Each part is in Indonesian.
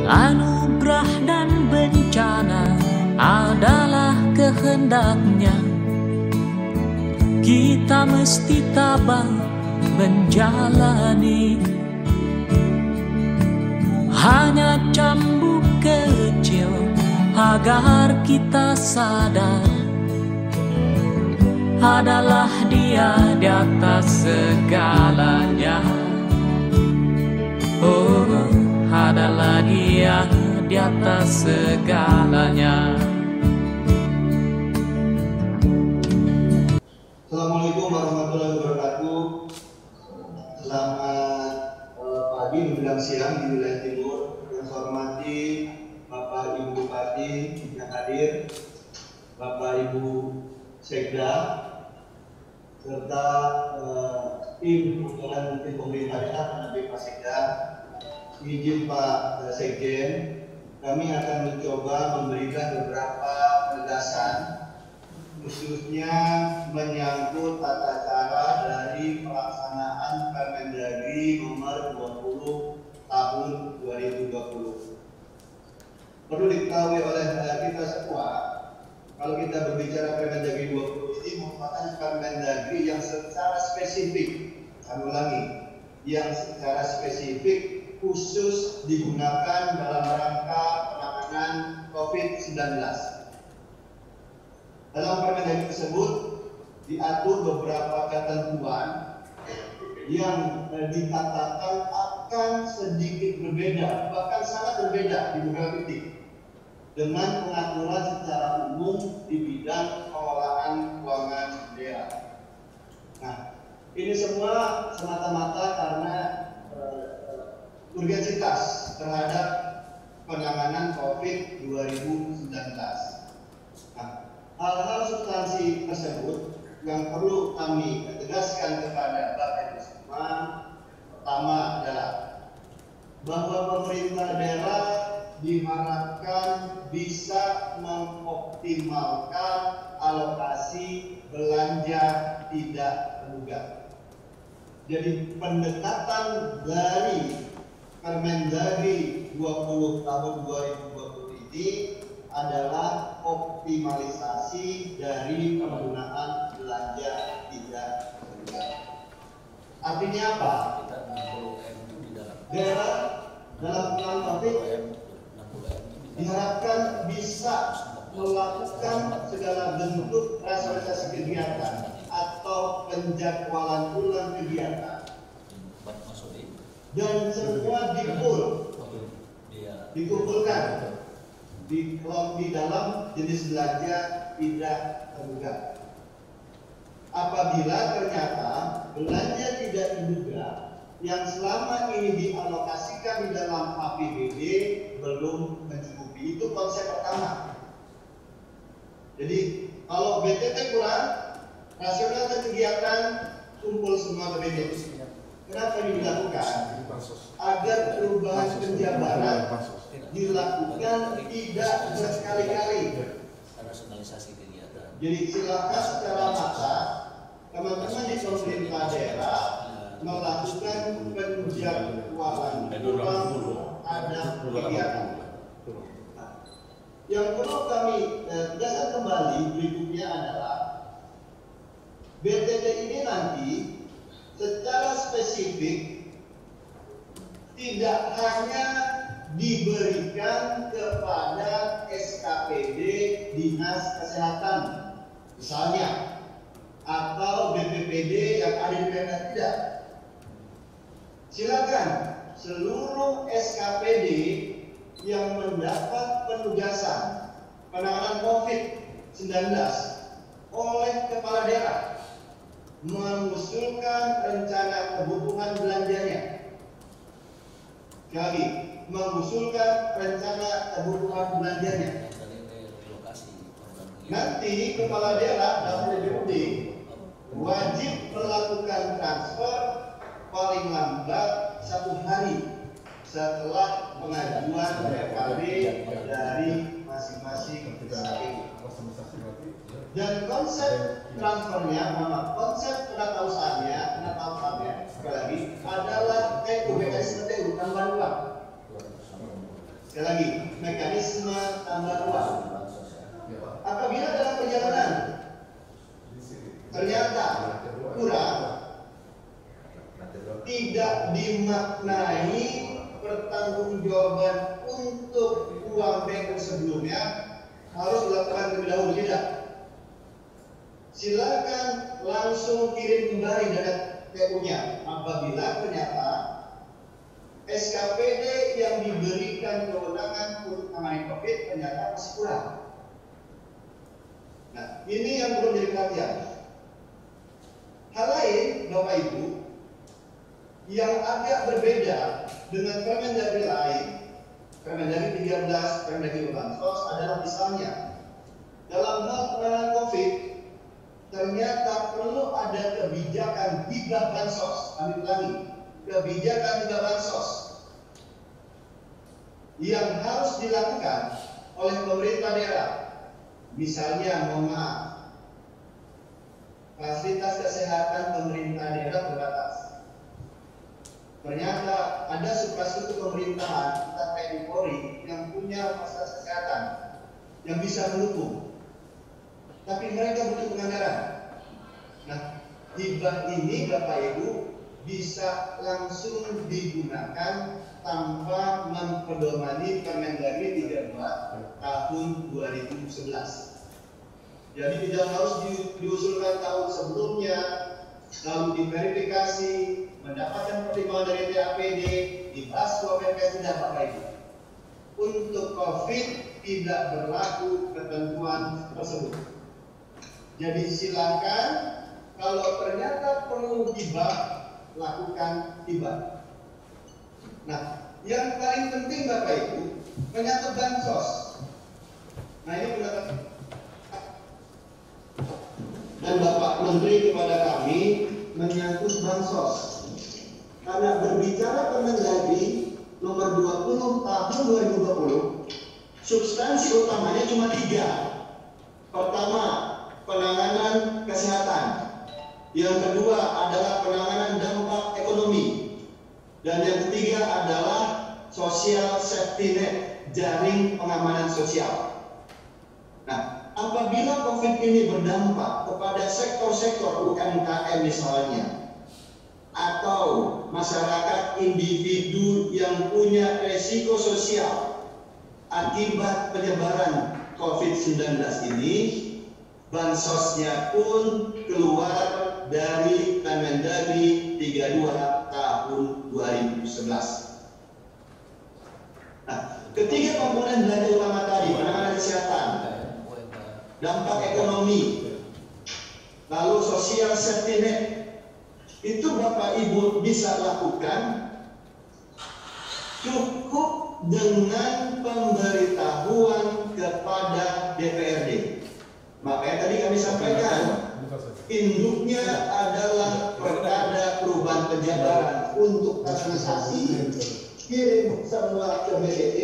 Anugerah dan bencana adalah kehendaknya. Kita mesti tabah menjalani. Hanya cambuk kecil agar kita sadar, adalah Dia di atas segalanya. Oh, adalah Dia di atas segalanya. Assalamualaikum warahmatullahi wabarakatuh. Selamat pagi menjelang siang di wilayah timur. Yang saya hormati Bapak Ibu Bupati yang hadir, Bapak Ibu Sekda, serta tim pemerintah daerah dan Pak Sekda. Izin Pak Sekjen, kami akan mencoba memberikan beberapa penegasan, khususnya menyangkut tata cara dari pelaksanaan Permendagri nomor 20 tahun 2020. Perlu diketahui oleh kita semua, kalau kita berbicara Permendagri 20 ini merupakan Permendagri yang secara spesifik, saya ulangi, yang secara spesifik khusus digunakan dalam rangka penanganan COVID-19. Dalam Permendagri tersebut diatur beberapa ketentuan yang dikatakan akan sedikit berbeda, bahkan sangat berbeda di beberapa titik dengan pengaturan secara umum di bidang pengelolaan keuangan daerah. Nah, ini semua semata-mata karena urgensitas terhadap penanganan COVID 2019. Nah, hal-hal substansi tersebut yang perlu kami tegaskan kepada Bapak Ibu semua, pertama adalah bahwa pemerintah daerah diharapkan bisa mengoptimalkan alokasi belanja tidak terduga. Jadi pendekatan dari Permendagri 20 tahun 2020 ini adalah optimalisasi dari penggunaan belanja tidak terduga. Artinya apa? Daerah dalam plan COVID diharapkan bisa melakukan segala bentuk rasionalisasi kegiatan atau penjadwalan ulang kegiatan, dan semua dikumpulkan di dalam jenis belanja tidak terduga. Apabila ternyata belanja tidak terduga yang selama ini dialokasikan di dalam APBD belum mencukupi, itu konsep pertama. Jadi kalau BTT kurang, rasionalisasi kegiatan kumpul semua ke BTT. Kenapa ini dilakukan? Agar perubahan penjabaran dilakukan tidak berkali-kali. Jadi silakan secara massal teman-teman di pemerintah daerah melakukan penjadwalan ulang ada kegiatan. Yang perlu kami tegaskan kembali berikutnya adalah BTT ini nanti secara spesifik tidak hanya diberikan kepada SKPD Dinas Kesehatan misalnya, atau BPPD yang ada di Pemda, tidak. Silakan seluruh SKPD yang mendapat penugasan penanganan COVID-19 oleh kepala daerah mengusulkan rencana kebutuhan belanjanya. Sekali, mengusulkan rencana kebutuhan belanjanya. Nanti kepala daerah dan DPD wajib melakukan transfer paling lambat 1 hari setelah pengajuan PKB dari masing-masing SKPD. Dan konsep transfernya, konsep penatausahaannya sekali lagi adalah TUBS TU tambahan uang. Sekali lagi, mekanisme tambah uang. Apabila dalam perjalanan ternyata kurang, tidak dimaknai pertanggungjawaban untuk uang BEK sebelumnya harus dilakukan terlebih dahulu, tidak. Silakan langsung kirim kembali dana TU-nya apabila ternyata SKPD yang diberikan kewenangan untuk menangani COVID ternyata masih kurang. Nah, ini yang perlu jadi perhatian. Hal lain, Bapak Ibu, yang agak berbeda dengan Permendagri lain, Permendagri 13, Permendagri Bansos adalah misalnya dalam hal penanganan COVID ternyata perlu ada kebijakan hibah bansos. Kami ulangi, kebijakan hibah bansos yang harus dilakukan oleh pemerintah daerah. Misalnya, mohon maaf, fasilitas kesehatan pemerintah daerah terbatas. Ternyata ada infrastruktur pemerintahan, entah TNI Polri, yang punya fasilitas kesehatan yang bisa mendukung, tapi mereka butuh penganggaran. Nah, hibah ini Bapak Ibu bisa langsung digunakan tanpa mempedomani Permendagri 32 tahun 2011. Jadi tidak harus diusulkan tahun sebelumnya, lalu diverifikasi, mendapatkan pertimbangan dari TAPD, dibahas KPK, tidak Bapak Ibu. Untuk COVID tidak berlaku ketentuan tersebut. Jadi silakan kalau ternyata perlu hibah, lakukan hibah. Nah, yang paling penting Bapak Ibu menyangkut bansos. Nah, ini pendapat dan Bapak Menteri kepada kami menyangkut bansos. Karena berbicara Permendagri nomor 20 tahun 2020, substansi utamanya cuma 3. Pertama, penanganan kesehatan. Yang kedua adalah penanganan dampak ekonomi. Dan yang ketiga adalah social safety net, jaring pengamanan sosial. Nah, apabila COVID ini berdampak kepada sektor-sektor UMKM misalnya, atau masyarakat individu yang punya resiko sosial akibat penyebaran COVID-19 ini, bansosnya pun keluar dari Permendagri 32 tahun 2011. Nah, ketiga komponen belanja utama tadi, penanganan kesehatan, dampak ekonomi, lalu social safety net, itu Bapak Ibu bisa lakukan cukup dengan pemberitahuan kepada DPRD. Makanya tadi kami sampaikan, induknya adalah Perkada Perubahan Penjabaran untuk administrasi, kirim semua ke BDD,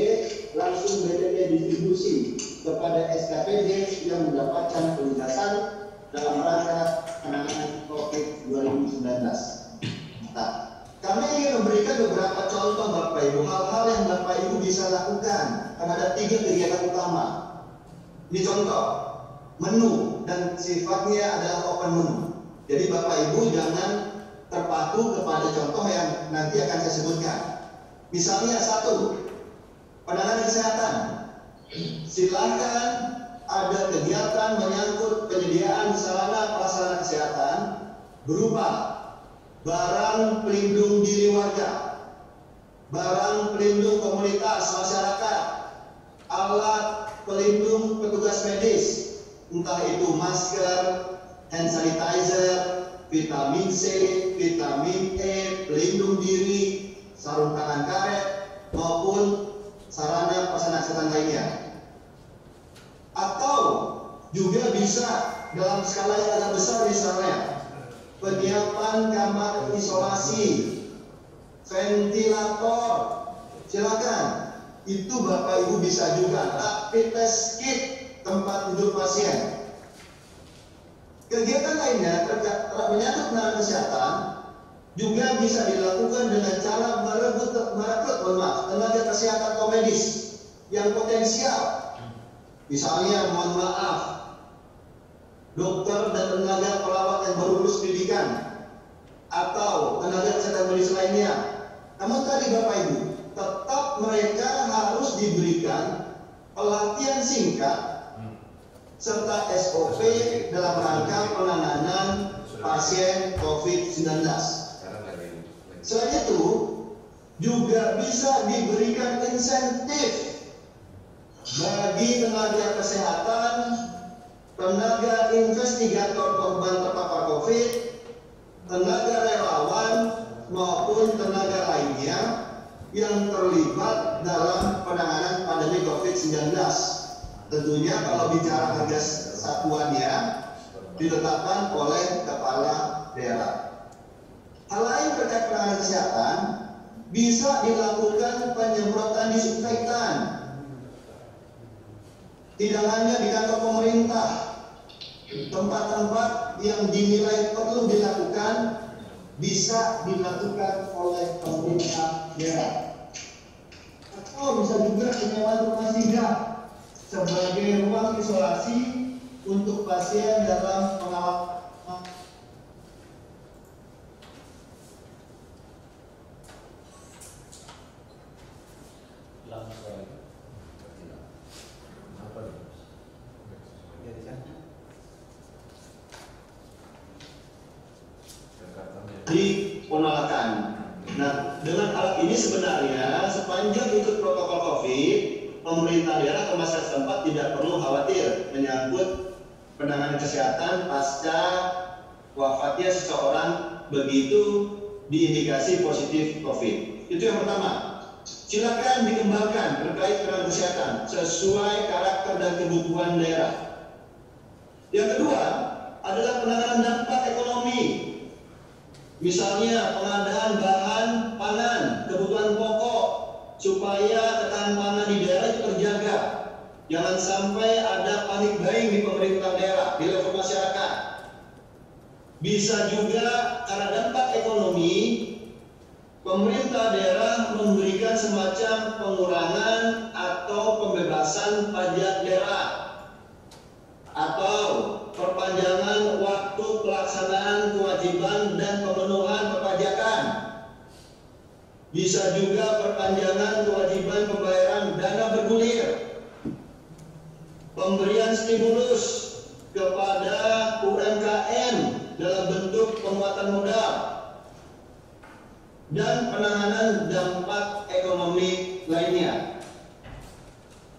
langsung BDD distribusi kepada SKPD yang mendapatkan penugasan dalam rangka penanganan COVID 2019. Nah, kami ingin memberikan beberapa contoh Bapak Ibu, hal-hal yang Bapak Ibu bisa lakukan karena ada 3 kegiatan utama. Ini contoh menu dan sifatnya adalah open menu. Jadi Bapak Ibu jangan terpaku kepada contoh yang nanti akan saya sebutkan. Misalnya 1, penanganan kesehatan. Silakan ada kegiatan menyangkut penyediaan sarana prasarana kesehatan berupa barang pelindung diri warga, barang pelindung komunitas masyarakat, alat pelindung petugas medis, entah itu masker, hand sanitizer, vitamin C, vitamin E, pelindung diri, sarung tangan karet, maupun sarana prasarana kesehatan lainnya. Atau juga bisa dalam skala yang agak besar, misalnya penyiapan kamar isolasi, ventilator, silakan. Itu Bapak Ibu bisa juga rapid test kit, tempat tidur pasien. Kegiatan lainnya menyangkut penanganan kesehatan juga bisa dilakukan dengan cara merekrut tenaga kesehatan atau medis yang potensial. Misalnya, mohon maaf, dokter dan tenaga perawat yang baru lulus pendidikan atau tenaga kesehatan medis lainnya. Namun tadi Bapak Ibu, tetap mereka harus diberikan pelatihan singkat serta SOP dalam rangka penanganan pasien COVID-19. Selain itu, juga bisa diberikan insentif bagi tenaga kesehatan, tenaga investigator korban terpapar COVID, tenaga relawan maupun tenaga lainnya yang terlibat dalam penanganan pandemi COVID-19. Tentunya kalau bicara harga satuannya ditetapkan oleh kepala daerah. Hal lain terkait penanganan kesehatan bisa dilakukan penyemprotan disinfektan. Tidak hanya di kantor pemerintah, tempat-tempat yang dinilai perlu dilakukan bisa dilakukan oleh pemerintah daerah. Atau bisa juga penyewaan rumah singgah sebagai ruang isolasi untuk pasien dalam pengawasan. Di penolakan. Nah, dengan alat ini sebenarnya sepanjang ikut protokol COVID, pemerintah daerah atau masyarakat setempat tidak perlu khawatir menyangkut penanganan kesehatan pasca wafatnya seseorang begitu diindikasi positif COVID. Itu yang pertama. Silakan dikembangkan terkait penanganan kesehatan sesuai karakter dan kebutuhan daerah. Yang kedua adalah penanganan dampak ekonomi. Misalnya pengadaan bahan pangan, kebutuhan pokok, supaya ketahanan pangan di daerah itu terjaga. Jangan sampai ada panik buying di pemerintah daerah, di level masyarakat. Bisa juga karena dampak ekonomi, pemerintah daerah memberikan semacam pengurangan atau pembebasan pajak daerah atau perpanjangan waktu pelaksanaan kewajiban dan pemenuhan perpajakan. Bisa juga perpanjangan kewajiban pembayaran dana bergulir, pemberian stimulus kepada UMKM dalam bentuk penguatan modal, dan penanganan dampak ekonomi lainnya.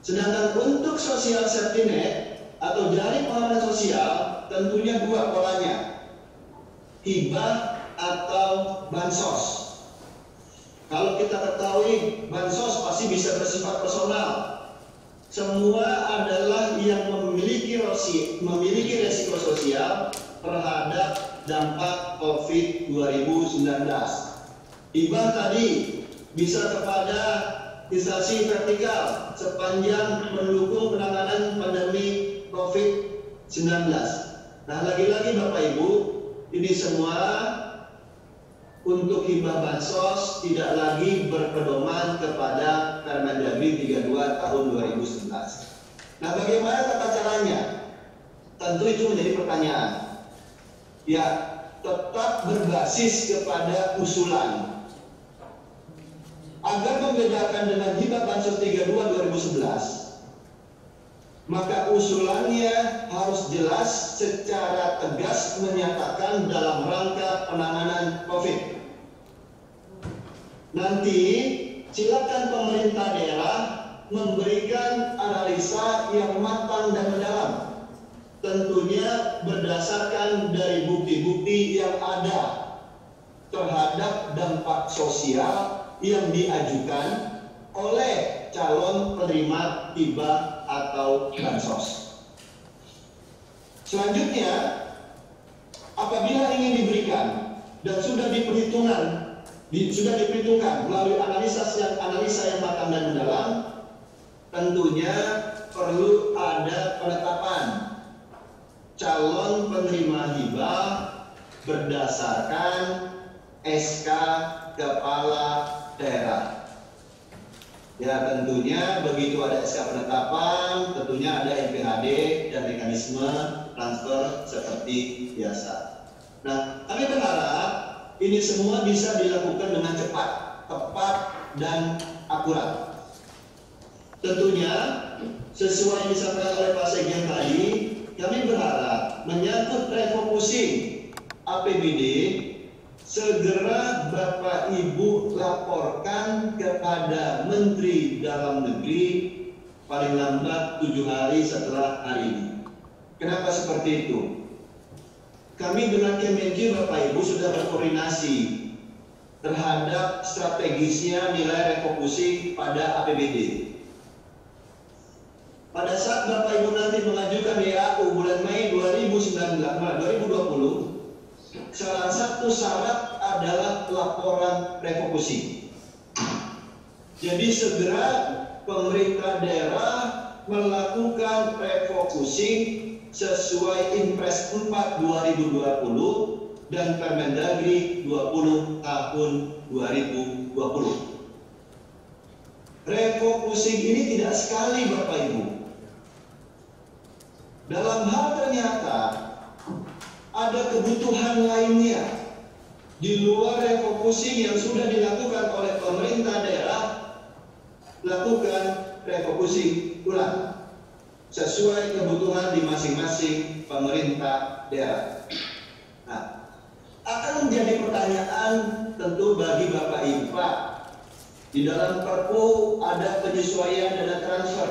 Sedangkan untuk social safety net atau jaring pengaman sosial tentunya dua polanya, hibah atau bansos. Kalau kita ketahui bansos pasti bisa bersifat personal. Semua adalah yang memiliki resiko sosial terhadap dampak COVID 2019. Hibah tadi bisa kepada instansi vertikal sepanjang mendukung penanganan pandemi COVID-19. Nah, lagi-lagi Bapak Ibu, ini semua untuk hibah bansos tidak lagi berpedoman kepada Permendagri 32 tahun 2011. Nah, bagaimana tata caranya? Tentu itu menjadi pertanyaan. Ya, tetap berbasis kepada usulan. Agar membedakan dengan hibah bansos 32 2011, maka usulannya harus jelas secara tegas menyatakan dalam rangka penanganan COVID. Nanti silakan pemerintah daerah memberikan analisa yang matang dan mendalam, tentunya berdasarkan dari bukti-bukti yang ada terhadap dampak sosial yang diajukan oleh calon penerima hibah atau bansos. Selanjutnya, apabila ingin diberikan dan sudah diperhitungkan melalui analisa yang matang dan mendalam, tentunya perlu ada penetapan calon penerima hibah berdasarkan SK Kepala Daerah. Ya tentunya begitu ada SK penetapan, tentunya ada MPHD dan mekanisme transfer seperti biasa. Nah, kami berharap ini semua bisa dilakukan dengan cepat, tepat, dan akurat. Tentunya sesuai yang disampaikan oleh Pak Sekjen tadi, kami berharap menyangkut refocusing APBD segera Bapak Ibu laporkan kepada Menteri Dalam Negeri paling lambat 7 hari setelah hari ini. Kenapa seperti itu? Kami dengan Kemenq Bapak Ibu sudah berkoordinasi terhadap strategisnya nilai refocusing pada APBD. Pada saat Bapak Ibu nanti mengajukan DAU bulan Mei 2020, salah satu syarat adalah laporan refocusing. Jadi segera pemerintah daerah melakukan refocusing sesuai Impres 4 2020 dan Permendagri 20 tahun 2020. Refocusing ini tidak sekali Bapak Ibu. Dalam hal ternyata ada kebutuhan lainnya di luar refocusing yang sudah dilakukan oleh pemerintah daerah, lakukan refocusing ulang sesuai kebutuhan di masing-masing pemerintah daerah. Nah, akan menjadi pertanyaan tentu bagi Bapak Ibu, Pak, di dalam Perpu ada penyesuaian dana transfer,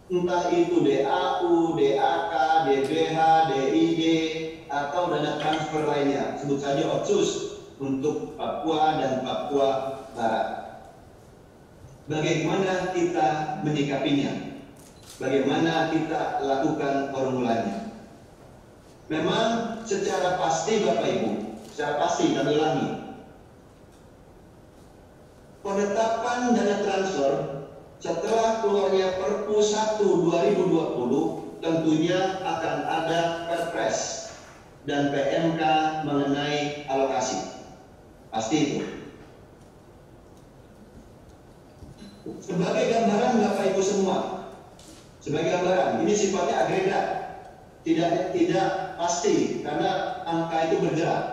entah itu DAU, DAK, DBH, DID, atau dana transfer lainnya, sebut saja Otsus untuk Papua dan Papua Barat. Bagaimana kita menyikapinya? Bagaimana kita lakukan formulanya? Memang secara pasti Bapak Ibu, secara pasti kami ulangi, penetapan dana transfer setelah keluarnya Perpu 1 2020 tentunya akan ada Perpres dan PMK mengenai alokasi. Pasti itu. Sebagai gambaran Bapak Ibu semua, sebagai gambaran, ini sifatnya agregat, tidak pasti karena angka itu bergerak.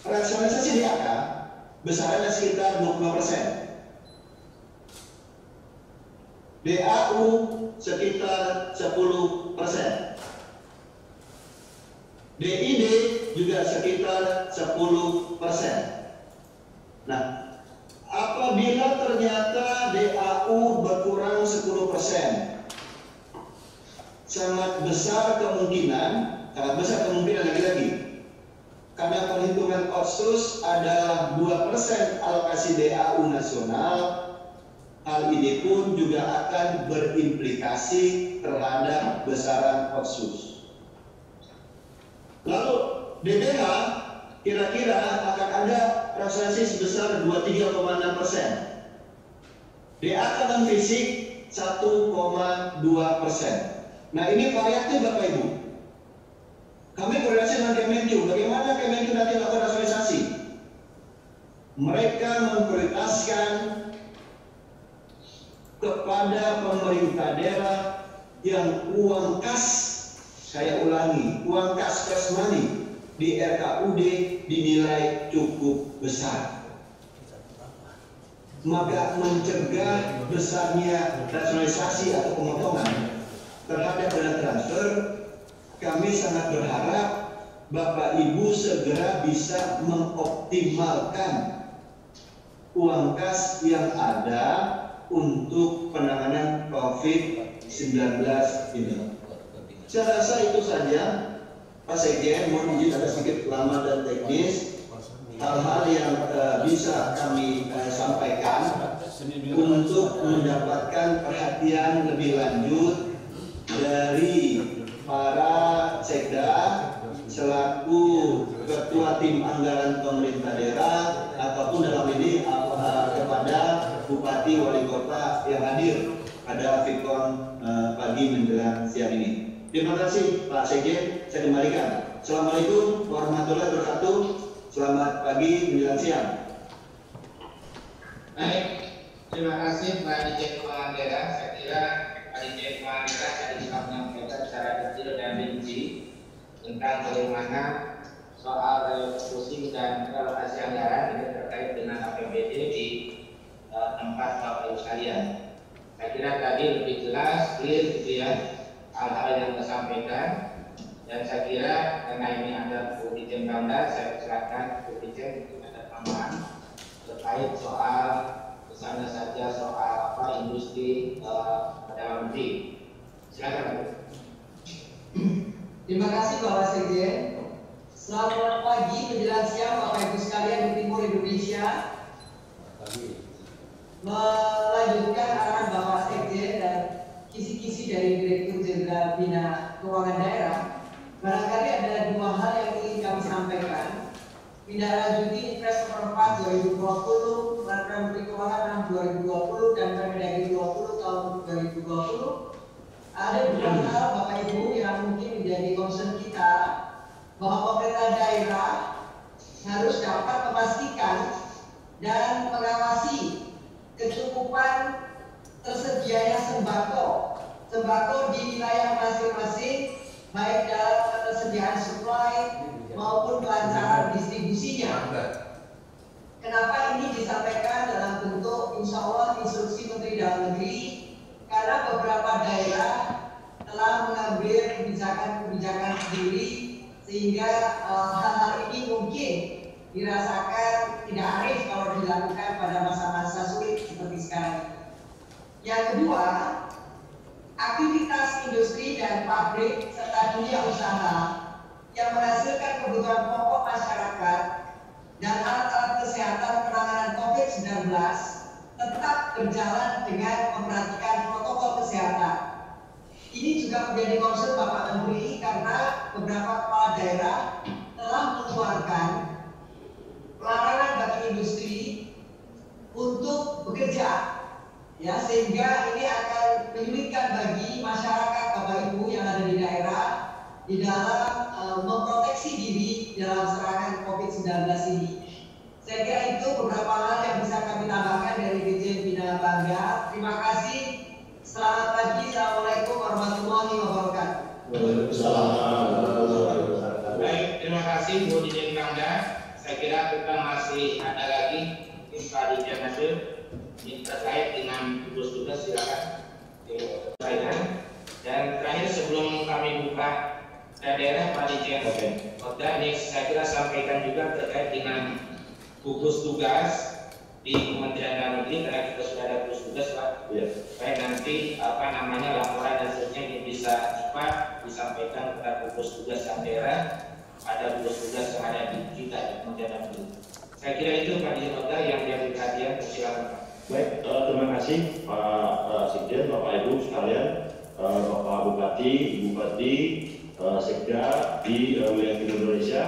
Rasionalisasi DAK besarannya sekitar 25%. DAU sekitar 10%. DID juga sekitar 10%. Nah, apabila ternyata DAU berkurang 10%, sangat besar kemungkinan lagi-lagi, karena perhitungan Otsus adalah 2% alokasi DAU nasional. Hal ini pun juga akan berimplikasi terhadap besaran Otsus. Lalu DBH kira-kira akan ada rasionalisasi sebesar 23,6%. DAK non fisik 1,2%. Nah ini variatif Bapak Ibu. Kami koordinasi dengan Kemenq. Bagaimana Kemenq nanti melakukan rasionalisasi? Mereka memprioritaskan kepada pemerintah daerah yang uang kas, saya ulangi, uang kas cash money di RKUD dinilai cukup besar. Maka mencegah besarnya rasionalisasi atau pemotongan terhadap dana transfer, kami sangat berharap Bapak Ibu segera bisa mengoptimalkan uang kas yang ada untuk penanganan COVID-19 ini. Saya rasa itu saja Pak Sekjen, mohon izin ada sedikit lama dan teknis. Hal-hal yang bisa kami sampaikan untuk mendapatkan perhatian lebih lanjut dari para sekda selaku ketua tim anggaran pemerintah daerah ataupun dalam ini kepada bupati wali kota yang hadir pada Vicon pagi menjelang siang ini. Terima kasih Pak Sekjen, saya kembalikan. Assalamualaikum warahmatullahi wabarakatuh. Selamat pagi menjelang siang. Baik, Terima kasih Pak Dirjen Keuangan Daerah. Saya kira Pak Dirjen Keuangan Daerah tadi telah menyampaikan secara detail dan rinci tentang bagaimana soal refocusing dan realokasi anggaran ini terkait dengan APBD di tempat Bapak Ibu sekalian. Saya kira tadi lebih jelas, clear gitu ya, hal-hal yang disampaikan. Dan saya kira karena ini ada Bu Dirjen Pemda, saya persilakan Bu Dirjen untuk ada tambahan terkait soal misalnya saja soal industri dalam negeri. Silakan Bu. Terima kasih Bapak Sekjen. Selamat pagi menjelang siang Bapak Ibu sekalian di timur Indonesia. Melanjutkan arahan Bapak Sekjen dan kisi-kisi dari Direktur Jenderal Bina Keuangan Daerah, barangkali ada dua hal yang ingin kami sampaikan. Menindaklanjuti Impres Nomor 4 2020, Peraturan Menteri Keuangan 2020 dan Permendagri 20 tahun 2020. Ada beberapa hal Bapak Ibu yang mungkin menjadi concern kita, bahwa pemerintah daerah harus dapat memastikan dan mengawasi kecukupan tersedianya sembako di wilayah masing-masing, baik dalam ketersediaan supply maupun kelancaran distribusinya. Kenapa ini disampaikan dalam bentuk insya Allah instruksi Menteri Dalam Negeri? Karena beberapa daerah telah mengambil kebijakan sendiri, sehingga hal-hal ini mungkin dirasakan tidak arif kalau dilakukan pada masa-masa sulit seperti sekarang ini. Yang kedua, aktivitas industri dan pabrik serta dunia usaha yang menghasilkan kebutuhan pokok masyarakat dan alat-alat kesehatan penanganan COVID-19 tetap berjalan dengan memperhatikan protokol kesehatan. Ini juga menjadi concern Bapak Menteri karena beberapa kepala daerah telah mengeluarkan larangan bagi industri untuk bekerja, ya, sehingga ini akan menyulitkan bagi masyarakat Bapak Ibu yang ada di daerah di dalam memproteksi diri dalam serangan COVID-19 ini. Saya kira itu beberapa hal yang bisa kami tambahkan dari Dirjen Bina Bangga. Terima kasih. Selamat pagi. Assalamualaikum warahmatullahi wabarakatuh. Baik, terima kasih Bu Dirjen Bangga. Saya kira kita masih ada lagi Pak Dirjen Nasir terkait dengan tugas-tugas, silakan disampaikan. Dan terakhir sebelum kami buka daerah Pak Dirjen Kota, ini saya kira sampaikan juga terkait dengan gugus tugas di Kementerian Dalam Negeri, karena kita sudah ada gugus tugas Pak. Ya. Baik, nanti laporan dan seterusnya ini bisa cepat disampaikan kepada gugus tugas yang daerah, ada gugus tugas yang ada di kita di Kementerian Dalam Negeri. Saya kira itu Pak Dirjen Kota yang menjadi perhatian. Silakan Pak. Baik, terima kasih Pak Sekjen, Bapak Ibu sekalian, Bapak Bupati, Bupati, Sekda di wilayah Timur Indonesia.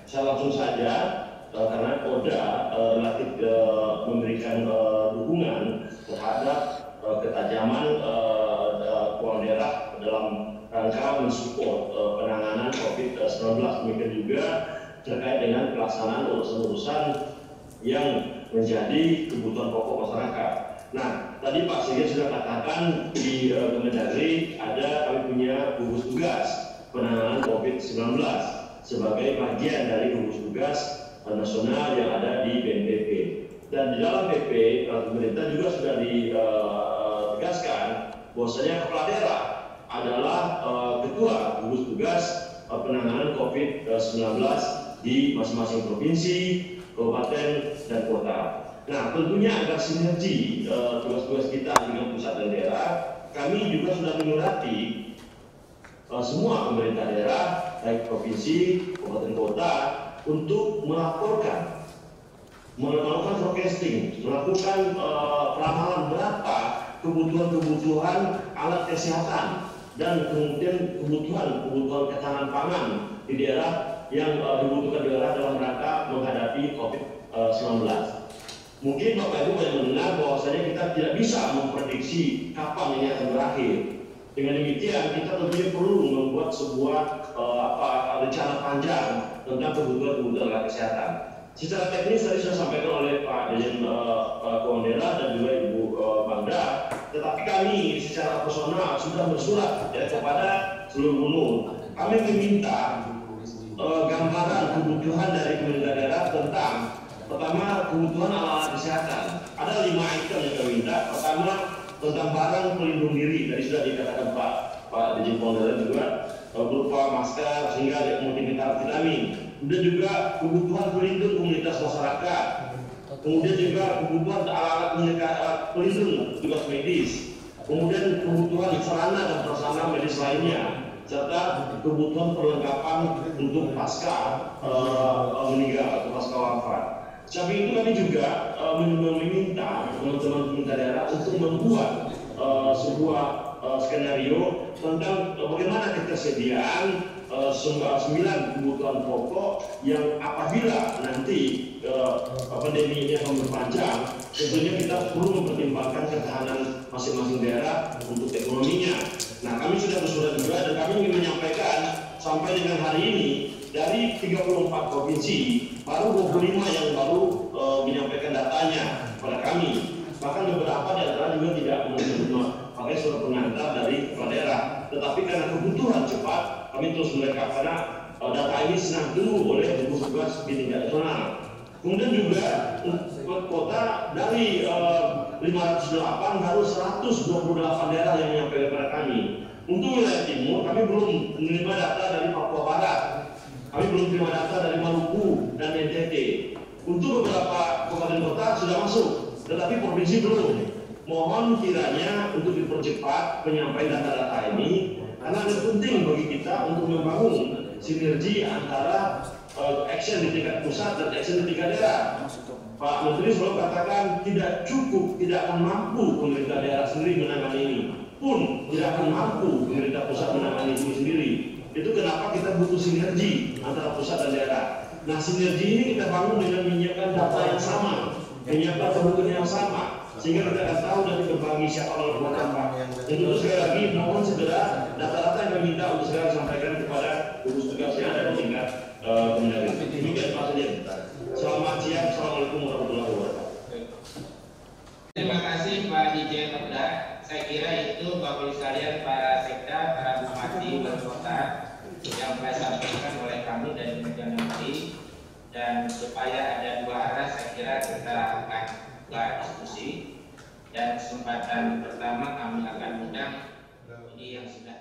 Saya langsung saja karena Koda relatif memberikan dukungan terhadap ketajaman keuangan daerah dalam rangka mensupport penanganan COVID-19, demikian juga terkait dengan pelaksanaan urusan-urusan yang menjadi kebutuhan pokok masyarakat. Nah, tadi Pak Sekjen sudah katakan di Kemendagri kami punya gugus tugas penanganan COVID-19 sebagai bagian dari gugus tugas nasional yang ada di BNPB. Dan di dalam PP pemerintah juga sudah ditegaskan bahwasanya kepala daerah adalah ketua gugus tugas penanganan COVID-19 di masing-masing provinsi, kabupaten, dan kota. Nah, tentunya agar sinergi tugas-tugas kita dengan pusat dan daerah, kami juga sudah menyurati semua pemerintah daerah, baik provinsi, kabupaten, kota, untuk melaporkan, melakukan forecasting, melakukan peramalan berapa kebutuhan alat kesehatan dan kemudian kebutuhan ketahanan pangan di daerah yang dibutuhkan daerah dalam rangka menghadapi COVID-19. Mungkin Bapak Ibu banyak mendengar bahwasanya kita tidak bisa memprediksi kapan ini akan berakhir. Dengan demikian kita tentunya perlu membuat sebuah rencana panjang tentang kebutuhan alat kesehatan. Secara teknis tadi sudah sampaikan oleh Pak Dirjen Keuangan Daerah dan juga Ibu kami secara personal sudah bersurat ya kepada seluruh gubernur. Kami meminta gambaran kebutuhan dari pemerintah daerah tentang pertama kebutuhan alat kesehatan. Ada 5 item yang kami minta. Pertama tentang barang pelindung diri, tadi sudah dikatakan Pak Dirjen Polda juga berupa masker sehingga multivitamin vitamin. Kemudian juga kebutuhan pelindung komunitas masyarakat. Kemudian juga kebutuhan alat pelindung tugas medis. Kemudian kebutuhan sarana dan prasarana medis lainnya, serta kebutuhan perlengkapan untuk pasca meninggal atau pasca wafat. Samping itu kami juga meminta teman-teman pemerintah daerah untuk membuat sebuah skenario tentang bagaimana ketersediaan 9 kebutuhan pokok yang apabila nanti pandemi ini akan berpanjang, tentunya kita perlu mempertimbangkan ketahanan masing-masing daerah untuk ekonominya. Nah, kami sudah bersurat juga dan kami ingin menyampaikan sampai dengan hari ini dari 34 provinsi baru 25 yang baru menyampaikan datanya pada kami. Bahkan beberapa di antara juga tidak menerima pakai surat pengantar dari kepala daerah. Tetapi karena kebutuhan cepat, kami terus melengkapi karena data ini sedang ditunggu oleh gugus tugas di tingkat nasional. Kemudian juga kota dari 508 harus 128 daerah yang menyampaikan kepada kami. Untuk wilayah timur, kami belum menerima data dari Papua Barat. Kami belum terima data dari Maluku dan NTT. Untuk beberapa kabupaten kota sudah masuk, tetapi provinsi belum. Mohon kiranya untuk dipercepat penyampaian data-data ini, karena itu penting bagi kita untuk membangun sinergi antara action di tingkat pusat dan action di tingkat daerah. Pak Menteri selalu katakan tidak cukup, tidak akan mampu pemerintah daerah sendiri menangani ini. Pun tidak akan mampu pemerintah pusat menangani ini sendiri. Itu kenapa kita butuh sinergi antara pusat dan daerah. Nah, sinergi ini kita bangun dengan menyiapkan data yang sama, menyiapkan kebutuhan yang sama, sehingga kita akan tahu dan berbagi siapa yang buat apa. Dan itu sekali lagi mohon segera data-data yang kami minta untuk segera disampaikan kepada gugus tugas yang ada di tingkat Kemendagri. Demikian Pak Dirjen. Selamat siang, assalamualaikum warahmatullahi wabarakatuh. Terima kasih Pak Dirjen Perda. Saya kira itu Bapak Ibu sekalian para sekda, para bupati, wali kota yang saya sampaikan oleh kami dari Kementerian Negeri, dan supaya ada dua arah saya kira kita akan diskusi. Dan kesempatan pertama kami akan undang ini yang sudah